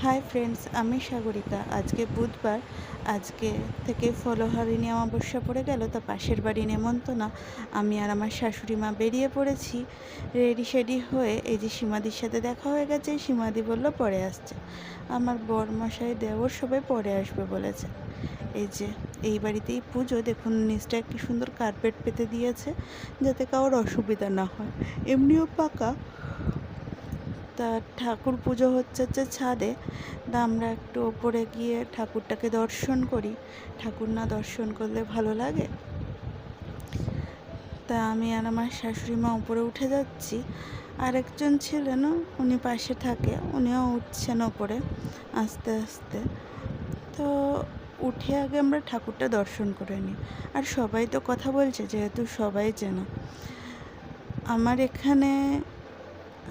Hi friends, আমি সাগরিকা। আজকে বুধবার, আজকে থেকে ফলহারিণী অমাবস্যা পড়ে গেল, তা পাশের বাড়ি নেমন্তন্ন। আমি আর আমার শাশুড়ি মা বেরিয়ে পড়েছি রেডি শেডি হয়ে। এই যে সীমাদির সাথে দেখা হয়ে গেছে, সীমাদি বলল পরে আসছে। আমার বরমশাই দেওর সবাই পরে আসবে বলেছে। এই যে এই বাড়িতেই পুজো, দেখুন নিচটা কি সুন্দর কার্পেট পেতে দিয়েছে যাতে কারোর অসুবিধা না হয়, এমনিও পাকা। তা ঠাকুর পুজো হচ্ছে ছাদে। তা আমরা একটু ওপরে গিয়ে ঠাকুরটাকে দর্শন করি। ঠাকুর না দর্শন করলে ভালো লাগে। তা আমি আর আমার শাশুড়ি মা উপরে উঠে যাচ্ছি। আরেকজন ছিলেন, উনি পাশে থাকে, উনিও উঠছেন ওপরে আস্তে আস্তে। তো উঠে আগে আমরা ঠাকুরটা দর্শন করে নিই। আর সবাই তো কথা বলছে, যেহেতু সবাই চেনা। আমার এখানে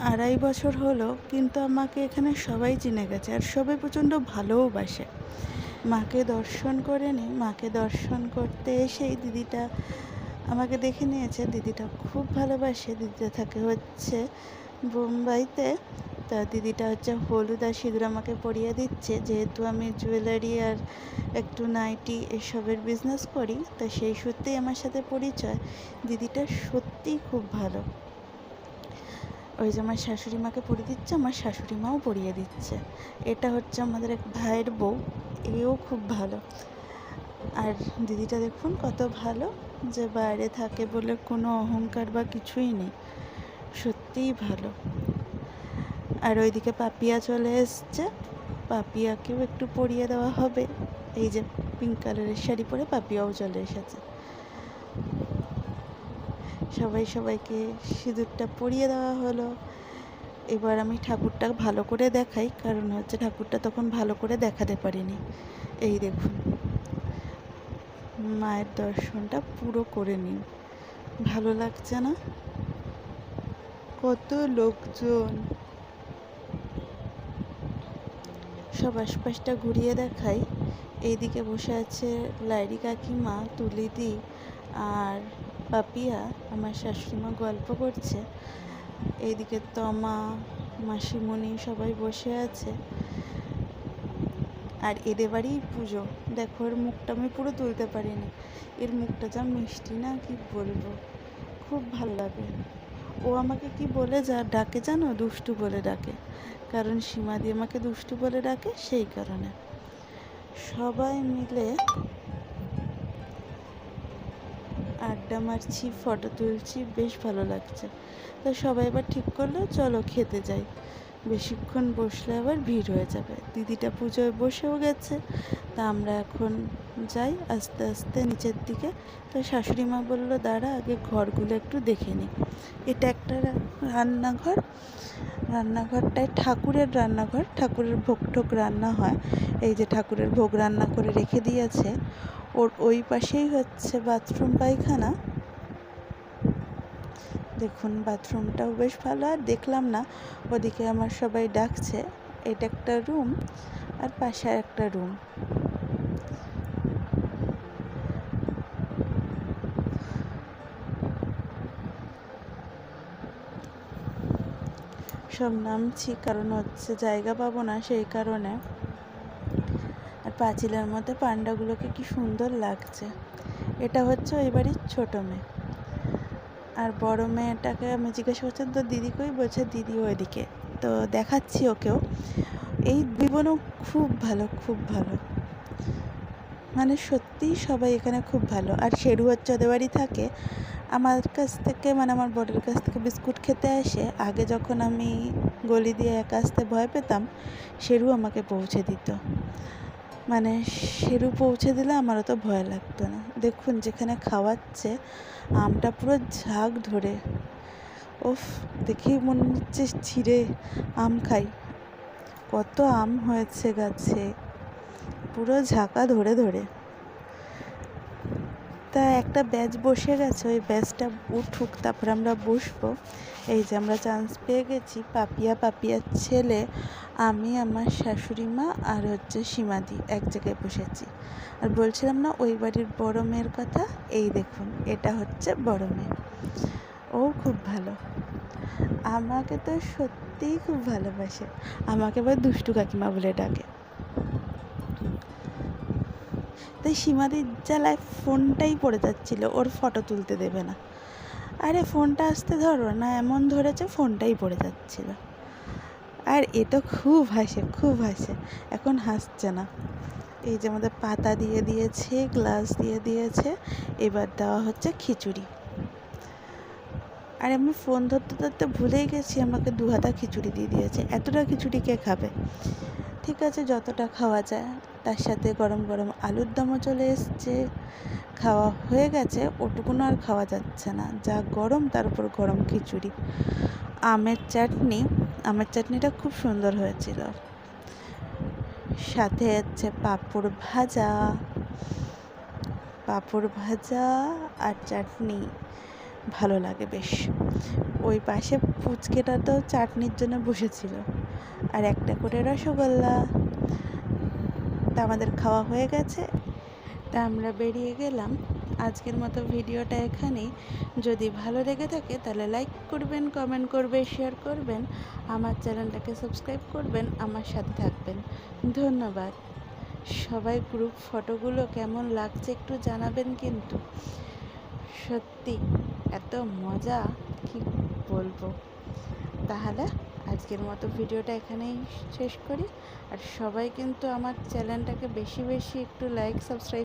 2.5 বছর হলো, কিন্তু আমাকে এখানে সবাই চিনে গেছে আর সবাই প্রচণ্ড ভালোবাসে। মাকে দর্শন করে নিই। মাকে দর্শন করতে এসেই দিদিটা আমাকে দেখে নিয়েছে। দিদিটা খুব ভালোবাসে। দিদিটা থাকে হচ্ছে বোম্বাইতে। তা দিদিটা হচ্ছে হলুদ আর সিঁদুর আমাকে পরিয়ে দিচ্ছে, যেহেতু আমি জুয়েলারি আর একটু নাইটি এসবের বিজনেস করি, তো সেই সূত্রেই আমার সাথে পরিচয়। দিদিটা সত্যিই খুব ভালো। ওই যে আমার শাশুড়ি মাকে পরিয়ে দিচ্ছে, আমার শাশুড়ি মাও পরিয়ে দিচ্ছে। এটা হচ্ছে আমাদের এক ভাইয়ের বউ, এও খুব ভালো। আর দিদিটা দেখুন কত ভালো, যে বাইরে থাকে বলে কোনো অহংকার বা কিছুই নেই, সত্যিই ভালো। আর ওইদিকে পাপিয়া চলে এসছে, পাপিয়াকেও একটু পরিয়ে দেওয়া হবে। এই যে পিঙ্ক কালারের শাড়ি পরে পাপিয়াও চলে এসেছে। সবাইকে সিঁদুরটা পরিয়ে দেওয়া হলো। এবার আমি ঠাকুরটা ভালো করে দেখাই, কারণ হচ্ছে ঠাকুরটা তখন ভালো করে দেখাতে পারিনি। এই দেখুন, মায়ের দর্শনটা পুরো করে নিন। ভালো লাগছে না? কত লোকজন। সব আশপাশটা ঘুরিয়ে দেখাই। এইদিকে বসে আছে লাইরি কাকিমা, তুলিদি আর পাপিয়া। আমার শাশুড়িমা গল্প করছে। এইদিকে তমা, মাসিমণি সবাই বসে আছে। আর এদের বাড়িই পুজো। দেখো, এর মুখটা আমি পুরো তুলতে পারিনি। এর মুখটা যা মিষ্টি না, কি বলবো, খুব ভালো লাগে। ও আমাকে কি বলে যা ডাকে জানো? দুষ্টু বলে ডাকে। কারণ সীমাদি আমাকে দুষ্টু বলে ডাকে, সেই কারণে। সবাই মিলে আড্ডা মারছি, ফটো তুলছি, বেশ ভালো লাগছে। তো সবাই এবার ঠিক করলো চলো খেতে যাই। বেশিক্ষণ বসলে আবার ভিড় হয়ে যাবে। দিদিটা পুজোয় বসেও গেছে। তা আমরা এখন যাই আস্তে আস্তে নিচের দিকে। তো শাশুড়ি মা বললো দাঁড়া, আগে ঘরগুলো একটু দেখে নিই। এটা একটা রান্নাঘর। রান্নাঘরটায় ঠাকুরের রান্নাঘর, ঠাকুরের ভোগ টোগ রান্না হয়। এই যে ঠাকুরের ভোগ রান্না করে রেখে দিয়েছে। ওর ওই পাশেই হচ্ছে বাথরুম পায়খানা। দেখুন বাথরুমটাও বেশ ভালো। আর দেখলাম না, ওদিকে আমার সবাই ডাকছে। এটা একটা রুম আর পাশে একটা রুম। সব নামছি, কারণ হচ্ছে জায়গা পাবো না, সেই কারণে। আর পাঁচিলের মধ্যে পান্ডাগুলোকে কি সুন্দর লাগছে। এটা হচ্ছে ওই বাড়ির ছোটো মেয়ে। আর বড় মেয়েটাকে আমি জিজ্ঞাসা করছি তো দিদি কই, বলছে দিদি ওইদিকে। তো দেখাচ্ছি ওকেও। এই দুই বোনও খুব ভালো, খুব ভালো। মানে সত্যিই সবাই এখানে খুব ভালো। আর শেরু হচ্ছে ওদের বাড়ি থাকে। আমার কাছ থেকে, মানে আমার বরের কাছ থেকে বিস্কুট খেতে আসে। আগে যখন আমি গলি দিয়ে একা আসতে ভয় পেতাম, শেরু আমাকে পৌঁছে দিত। মানে শেরু পৌঁছে দিলে আমার অত ভয় লাগতো না। দেখুন যেখানে খাওয়াচ্ছে, আমটা পুরো ঝাঁক ধরে। ওফ, দেখেই মনে হচ্ছে ছিঁড়ে আম খাই। কত আম হয়েছে গাছে, পুরো ঝাঁকা ধরে ধরে। তা একটা ব্যাচ বসে গেছে, ওই ব্যাচটা উঠুক, তারপর আমরা বসবো। এই যে আমরা চান্স পেয়ে গেছি। পাপিয়ার ছেলে, আমি, আমার শাশুড়ি মা আর হচ্ছে সীমাদি এক জায়গায় বসেছি। আর বলছিলাম না ওই বাড়ির বড় মেয়ের কথা? এই দেখুন, এটা হচ্ছে বড় মেয়ে। ও খুব ভালো। আমাকে তো সত্যি সত্যিই খুব ভালোবাসে, আমাকে আবার দুষ্টু কাকিমা বলে ডাকে। তাই সীমাদির জ্বালায় ফোনটাই পড়ে যাচ্ছিল, ওর ফটো তুলতে দেবে না। আরে ফোনটা আসতে ধরো না, এমন ধরেছে ফোনটাই পড়ে যাচ্ছিল। আর এ তো খুব হাসে, খুব হাসে, এখন হাসছে না। এই যে আমাদের পাতা দিয়ে দিয়েছে, গ্লাস দিয়ে দিয়েছে, এবার দেওয়া হচ্ছে খিচুড়ি। আর আমি ফোন ধরতে ধরতে ভুলেই গেছি, আমাকে 2 হাতা খিচুড়ি দিয়ে দিয়েছে। এতটা খিচুড়ি কে খাবে? ঠিক আছে, যতটা খাওয়া যায়। তার সাথে গরম গরম আলুর দমও চলে এসছে। খাওয়া হয়ে গেছে, ওটুকুনো আর খাওয়া যাচ্ছে না, যা গরম, তার উপর গরম খিচুড়ি। আমের চাটনিটা খুব সুন্দর হয়েছিল। সাথে হচ্ছে পাঁপড় ভাজা আর চাটনি, ভালো লাগে বেশ। ওই পাশে পুচকেটা তো চাটনির জন্য বসেছিল, আর একটা করে রসগোল্লা। তা আমাদের খাওয়া হয়ে গেছে, তা আমরা বেরিয়ে গেলাম। আজকের মতো ভিডিওটা এখানেই। যদি ভালো লেগে থাকে তাহলে লাইক করবেন, কমেন্ট করবেন, শেয়ার করবেন, আমার চ্যানেলটাকে সাবস্ক্রাইব করবেন, আমার সাথে থাকবেন। ধন্যবাদ। সবাই গ্রুপ ফটোগুলো কেমন লাগছে একটু জানাবেন কিন্তু। সত্যি এত মজা, কি বলবো। তাহলে আজকের মতো ভিডিওটা এখানেই শেষ করি। আর সবাই কিন্তু আমার চ্যানেলটাকে বেশি বেশি একটু লাইক, সাবস্ক্রাইব